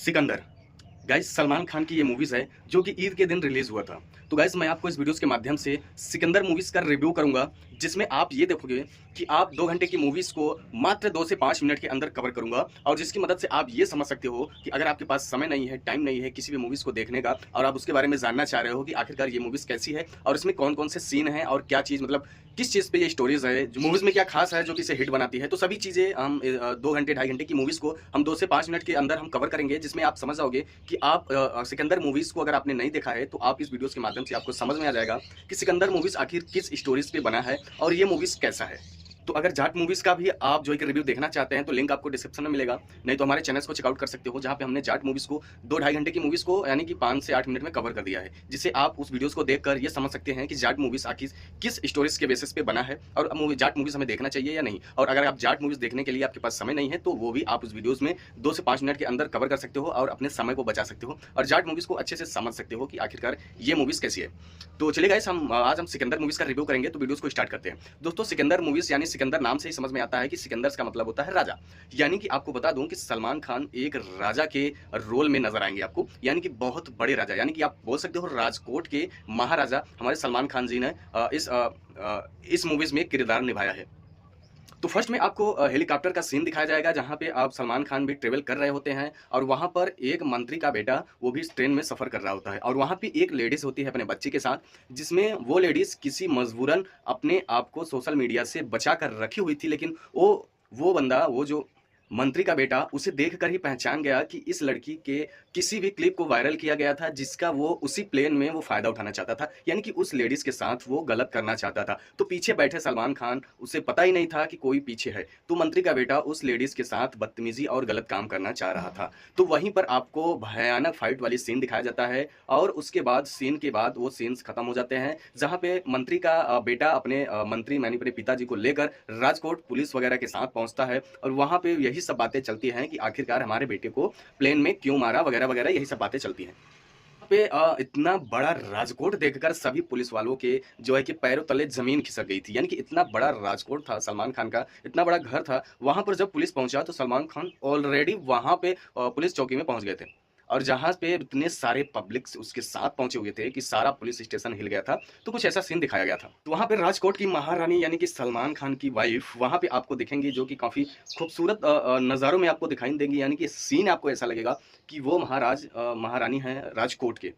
Sikandar. Guys Salman Khan की ये movies है जो कि ईद के दिन रिलीज़ हुआ था। तो गाइस मैं आपको इस वीडियोज़ के माध्यम से सिकंदर मूवीज़ का रिव्यू करूँगा, जिसमें आप ये देखोगे कि आप 2 घंटे की मूवीज़ को मात्र 2 से 5 मिनट के अंदर कवर करूँगा और जिसकी मदद से आप ये समझ सकते हो कि अगर आपके पास समय नहीं है, टाइम नहीं है किसी भी मूवीज़ को देखने का और आप उसके बारे में जानना चाह रहे हो कि आखिरकार ये मूवीज़ कैसी है और इसमें कौन-कौन से सीन हैं और क्या चीज़ मतलब किस चीज़ पे ये स्टोरीज़ है, जो मूवीज़ में क्या ख़ास है जो कि इसे हिट बनाती है। तो सभी चीज़ें हम 2 घंटे, ढाई घंटे की मूवीज़ को हम 2 से 5 मिनट के अंदर हम कवर करेंगे, जिसमें आप समझ जाओगे कि आप सिकंदर मूवीज़ को अगर आपने नहीं देखा है, तो आप इस वीडियोज़ के माध्यम से आपको समझ में आ जाएगा कि सिकंदर मूवीज़ आखिर किस स्टोरीज़ पे बना है और ये मूवीज़ कैसा है। तो अगर जाट मूवीज़ का भी आप जो है कि रिव्यू देखना चाहते हैं, तो लिंक आपको डिस्क्रिप्शन में मिलेगा, नहीं तो हमारे चैनल्स को चेकआउट कर सकते हो, जहाँ पे हमने जाट मूवीज़ को 2 ढाई घंटे की मूवीज़ को यानी कि 5 से 8 मिनट में कवर कर दिया है, जिससे आप उस वीडियोज़ को देखकर ये समझ सकते हैं कि जाट मूवीज़ आखिर किस स्टोरीज़ के बेसिस पे बना है और जाट मूवीज़ हमें देखना चाहिए या नहीं। और अगर आप जाट मूवीज़ देखने के लिए आपके पास समय नहीं है, तो वो भी आप उस वीडियोज़ में 2 से 5 मिनट के अंदर कवर कर सकते हो और अपने समय को बचा सकते हो और जाट मूवीज़ को अच्छे से समझ सकते हो कि आखिरकार ये मूवीज़ कैसी है। तो चलिए गाइस आज हम सिकंदर मूवीज़ का रिव्यू करेंगे, तो वीडियोज़ को स्टार्ट करते हैं। दोस्तों सिकंदर मूवीज़ यानी सिकंदर नाम से ही समझ में आता है कि सिकंदर का मतलब होता है राजा। यानी कि आपको बता दूं कि सलमान खान एक राजा के रोल में नजर आएंगे आपको, यानी कि बहुत बड़े राजा, यानी कि आप बोल सकते हो राजकोट के महाराजा हमारे सलमान खान जी ने इस मूवीज में किरदार निभाया है। तो फर्स्ट में आपको हेलीकॉप्टर का सीन दिखाया जाएगा, जहां पे आप सलमान खान भी ट्रेवल कर रहे होते हैं और वहां पर एक मंत्री का बेटा वो भी ट्रेन में सफर कर रहा होता है और वहां पे एक लेडीज होती है अपने बच्चे के साथ, जिसमें वो लेडीज किसी मजबूरन अपने आप को सोशल मीडिया से बचा कर रखी हुई थी, लेकिन वो बंदा, वो जो मंत्री का बेटा, उसे देखकर ही पहचान गया कि इस लड़की के किसी भी क्लिप को वायरल किया गया था जिसका वो उसी प्लेन में वो फायदा उठाना चाहता था, यानी कि उस लेडीज के साथ वो गलत करना चाहता था। तो पीछे बैठे सलमान खान, उसे पता ही नहीं था कि कोई पीछे है, तो मंत्री का बेटा उस लेडीज के साथ बदतमीजी और गलत काम करना चाह रहा था। तो वहीं पर आपको भयानक फाइट वाली सीन दिखाया जाता है और उसके बाद सीन के बाद वो सीन्स खत्म हो जाते हैं, जहां पे मंत्री का बेटा अपने मंत्री यानी अपने पिताजी को लेकर राजकोट पुलिस वगैरह के साथ पहुंचता है और वहां पे यही सब बातें चलती हैं कि आखिरकार हमारे बेटे को प्लेन में क्यों मारा वगैरह वगैरह, यही सब बातें चलती हैं। पे इतना बड़ा राजकोट देखकर सभी पुलिस वालों के जो है कि पैरों तले जमीन खिसक गई थी, यानी कि इतना बड़ा राजकोट था सलमान खान का, इतना बड़ा घर था। वहां पर जब पुलिस पहुंचा तो सलमान खान ऑलरेडी वहां पे पुलिस चौकी में पहुंच गए थे और जहां पे इतने सारे पब्लिक उसके साथ पहुंचे हुए थे कि सारा पुलिस स्टेशन हिल गया था। तो कुछ ऐसा सीन दिखाया गया था। तो वहां पे राजकोट की महारानी यानी कि सलमान खान की वाइफ वहां पे आपको दिखेंगी, जो कि काफी खूबसूरत नज़ारों में आपको दिखाई देंगी, यानी कि सीन आपको ऐसा लगेगा कि वो महारानी है राजकोट के।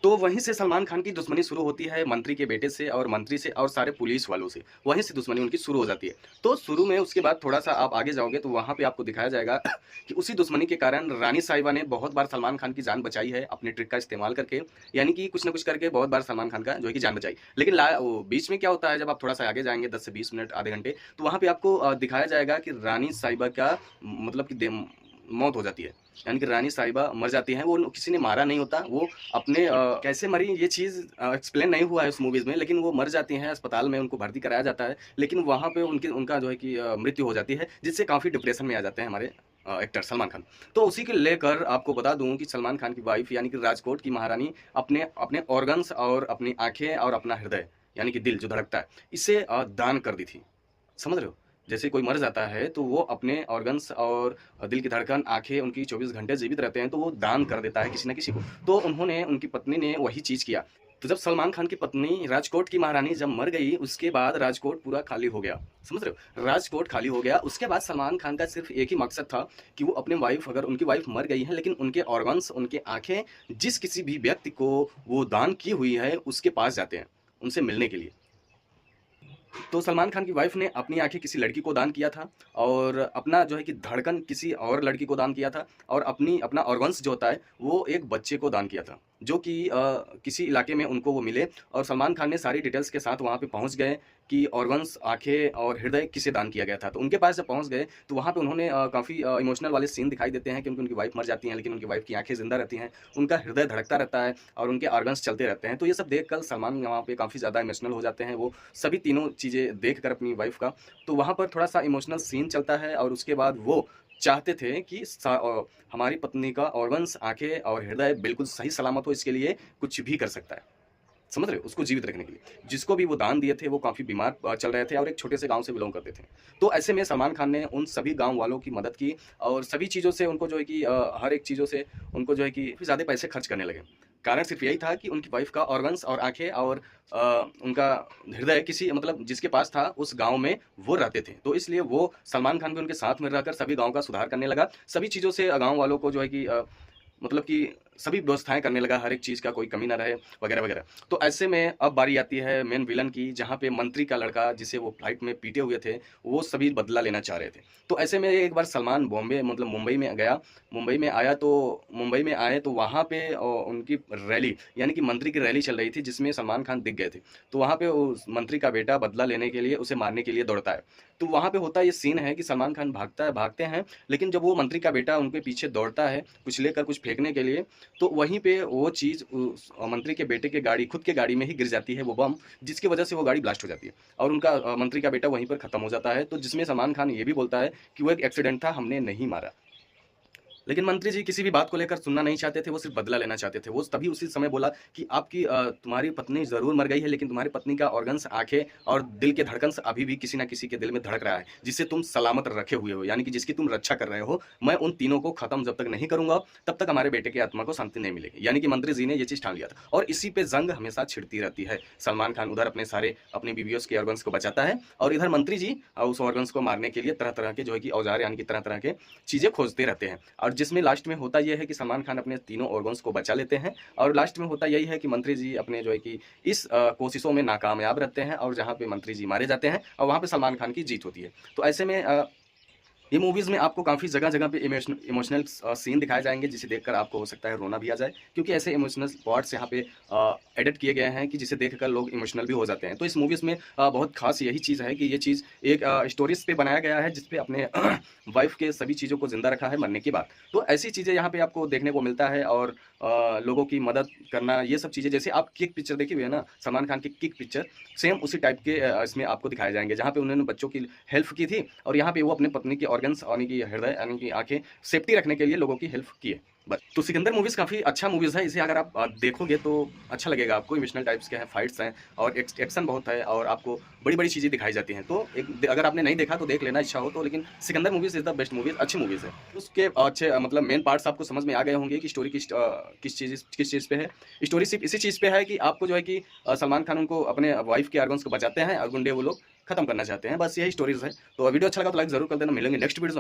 तो वहीं से सलमान खान की दुश्मनी शुरू होती है मंत्री के बेटे से और मंत्री से और सारे पुलिस वालों से, वहीं से दुश्मनी उनकी शुरू हो जाती है। तो शुरू में उसके बाद थोड़ा सा आप आगे जाओगे तो वहां पे आपको दिखाया जाएगा कि उसी दुश्मनी के कारण रानी साहिबा ने बहुत बार सलमान खान की जान बचाई है अपने ट्रिक का इस्तेमाल करके, यानी कि कुछ ना कुछ करके बहुत बार सलमान खान का जो है कि जान बचाई। लेकिन बीच में क्या होता है, जब आप थोड़ा सा आगे जाएंगे 10 से 20 मिनट आधे घंटे, तो वहां पे आपको दिखाया जाएगा कि रानी साहिबा का मतलब कि मौत हो जाती है, यानी कि रानी साहिबा मर जाती हैं। वो किसी ने मारा नहीं होता, वो अपने कैसे मरी ये चीज़ एक्सप्लेन नहीं हुआ है उस मूवीज़ में, लेकिन वो मर जाती हैं, अस्पताल में उनको भर्ती कराया जाता है, लेकिन वहाँ पे उनका जो है कि मृत्यु हो जाती है, जिससे काफ़ी डिप्रेशन में आ जाते हैं हमारे एक्टर सलमान खान। तो उसी को लेकर आपको बता दूं कि सलमान खान की वाइफ यानी कि राजकोट की महारानी अपने अपने ऑर्गन्स और अपनी आंखें और अपना हृदय यानी कि दिल जो धड़कता है, इसे दान कर दी थी। समझ रहे हो? जैसे कोई मर जाता है तो वो अपने ऑर्गन्स और दिल की धड़कन, आँखें उनकी 24 घंटे जीवित रहते हैं, तो वो दान कर देता है किसी न किसी को। तो उनकी पत्नी ने वही चीज़ किया। तो जब सलमान खान की पत्नी राजकोट की महारानी जब मर गई, उसके बाद राजकोट पूरा खाली हो गया। समझ रहे हो? राजकोट खाली हो गया। उसके बाद सलमान खान का सिर्फ़ एक ही मकसद था कि वो अपनी वाइफ़, अगर उनकी वाइफ़ मर गई है, लेकिन उनके ऑर्गन्स, उनकी आँखें जिस किसी भी व्यक्ति को वो दान की हुई है, उसके पास जाते हैं, उनसे मिलने के लिए। तो सलमान खान की वाइफ ने अपनी आंखें किसी लड़की को दान किया था और अपना जो है कि धड़कन किसी और लड़की को दान किया था और अपना ऑर्गन्स जो होता है वो एक बच्चे को दान किया था, जो कि किसी इलाके में उनको वो मिले। और सलमान खान ने सारी डिटेल्स के साथ वहाँ पे पहुँच गए कि ऑर्गन्स, आंखें और हृदय किसे दान किया गया था। तो उनके पास जब पहुँच गए तो वहाँ पे उन्होंने काफ़ी इमोशनल वाले सीन दिखाई देते हैं, क्योंकि उनकी वाइफ मर जाती हैं, लेकिन उनकी वाइफ की आंखें जिंदा रहती हैं, उनका हृदय धड़कता रहता है और उनके ऑर्गन्स चलते रहते हैं। तो ये सब देखकर सलमान वहाँ पे काफ़ी ज़्यादा इमोशनल हो जाते हैं, वो सभी तीनों चीज़ें देखकर अपनी वाइफ का। तो वहाँ पर थोड़ा सा इमोशनल सीन चलता है और उसके बाद वो चाहते थे कि हमारी पत्नी का ऑर्गन्स, आंखें और हृदय बिल्कुल सही सलामत हो, इसके लिए कुछ भी कर सकता है। समझ रहे हो, उसको जीवित रखने के लिए। जिसको भी वो दान दिए थे वो काफ़ी बीमार चल रहे थे और एक छोटे से गाँव से बिलोंग करते थे। तो ऐसे में सलमान खान ने उन सभी गाँव वालों की मदद की और सभी चीज़ों से उनको जो है कि हर एक चीज़ों से उनको जो है कि ज़्यादा पैसे खर्च करने लगे। कारण सिर्फ यही था कि उनकी वाइफ का ऑर्गन्स और आँखें और उनका हृदय किसी मतलब जिसके पास था उस गाँव में वो रहते थे। तो इसलिए वो सलमान खान भी उनके साथ में रहकर सभी गाँव का सुधार करने लगा। सभी चीज़ों से गाँव वालों को जो है कि मतलब कि सभी व्यवस्थाएँ करने लगा, हर एक चीज़ का कोई कमी ना रहे वगैरह-वगैरह। तो ऐसे में अब बारी आती है मेन विलन की, जहाँ पे मंत्री का लड़का जिसे वो फ्लाइट में पीटे हुए थे, वो सभी बदला लेना चाह रहे थे। तो ऐसे में एक बार सलमान बॉम्बे मतलब मुंबई में गया, मुंबई में आए तो वहाँ पे उनकी रैली यानी कि मंत्री की रैली चल रही थी जिसमें सलमान खान दिख गए थे। तो वहाँ पे उस मंत्री का बेटा बदला लेने के लिए, उसे मारने के लिए दौड़ता है। तो वहाँ पे होता ये सीन है कि सलमान खान भागते हैं, लेकिन जब वो मंत्री का बेटा उनके पीछे दौड़ता है, कुछ लेकर कुछ फेंकने के लिए, तो वहीं पे वो चीज़ उस मंत्री के बेटे के गाड़ी खुद के गाड़ी में ही गिर जाती है वो बम, जिसकी वजह से वो गाड़ी ब्लास्ट हो जाती है और उनका मंत्री का बेटा वहीं पर ख़त्म हो जाता है। तो जिसमें सलमान खान ये भी बोलता है कि वो एक एक्सीडेंट था, हमने नहीं मारा। लेकिन मंत्री जी किसी भी बात को लेकर सुनना नहीं चाहते थे, वो सिर्फ बदला लेना चाहते थे। वो तभी उसी समय बोला कि आपकी तुम्हारी पत्नी ज़रूर मर गई है, लेकिन तुम्हारी पत्नी का ऑर्गन्स, आँखें और दिल के धड़कन से अभी भी किसी न किसी के दिल में धड़क रहा है, जिसे तुम सलामत रखे हुए हो, यानी कि जिसकी तुम रक्षा कर रहे हो। मैं उन तीनों को खत्म जब तक नहीं करूँगा, तब तक हमारे बेटे की आत्मा को शांति नहीं मिलेगी। यानी कि मंत्री जी ने ये चीज़ ठान लिया था और इसी पे जंग हमेशा छिड़ती रहती है। सलमान खान उधर अपनी बीवियों के ऑर्गन्स को बचाता है और इधर मंत्री जी उस ऑर्गन्स को मारने के लिए तरह-तरह के जो है कि औज़ार यानी कि तरह-तरह के चीज़ें खोजते रहते हैं और जिसमें लास्ट में होता यह है कि सलमान खान अपने तीनों ऑर्गन्स को बचा लेते हैं और लास्ट में होता यही है कि मंत्री जी अपने जो है कि इस कोशिशों में नाकामयाब रहते हैं और जहाँ पे मंत्री जी मारे जाते हैं और वहाँ पे सलमान खान की जीत होती है। तो ऐसे में ये मूवीज़ में आपको काफ़ी जगह-जगह पे इमोशनल सीन दिखाए जाएँगे जिसे देखकर आपको हो सकता है रोना भी आ जाए, क्योंकि ऐसे इमोशनल पार्ट्स यहाँ पे एडिट किए गए हैं कि जिसे देखकर लोग इमोशनल भी हो जाते हैं। तो इस मूवीज़ में बहुत ख़ास यही चीज़ है कि ये चीज़ एक स्टोरीज़ पे बनाया गया है जिस पे अपने वाइफ़ के सभी चीज़ों को ज़िंदा रखा है मरने के बाद। तो ऐसी चीज़ें यहाँ पे आपको देखने को मिलता है और लोगों की मदद करना, ये सब चीज़ें जैसे आप किक पिक्चर देखी हुई है ना, सलमान खान की किक पिक्चर, सेम उसी टाइप के इसमें आपको दिखाए जाएँगे, जहाँ पे उन्होंने बच्चों की हेल्प की थी और यहाँ पे वो अपने पत्नी के ऑर्गन्स यानी कि हृदय यानी कि आँखें सेफ्टी रखने के लिए लोगों की हेल्प की है। बस तो सिकंदर मूवीज़ काफ़ी अच्छा मूवीज़ है, इसे अगर आप देखोगे तो अच्छा लगेगा आपको। इमोशनल टाइप्स के हैं, फाइट्स हैं और एक्शन बहुत है और आपको बड़ी-बड़ी चीज़ें दिखाई जाती हैं। तो अगर आपने नहीं देखा तो देख लेना इच्छा हो तो, लेकिन Sikandar movies is the best movies, अच्छी मूवीज़ है। उसके अच्छे मतलब मेन पार्ट्स आपको समझ में आ गए होंगे कि स्टोरी किस चीज़ पे है। स्टोरी सिर्फ़ इसी चीज़ पे है कि आपको जो है कि सलमान खान उनको अपने वाइफ़ के ऑर्गन्स को बचाते हैं और गुंडे वो लोग खत्म करना चाहते हैं। बस यही स्टोरीज़ है। तो वीडियो अच्छा लगा तो लाइक ज़रूर कर देना। मिलेंगे नेक्स्ट वीडियो में।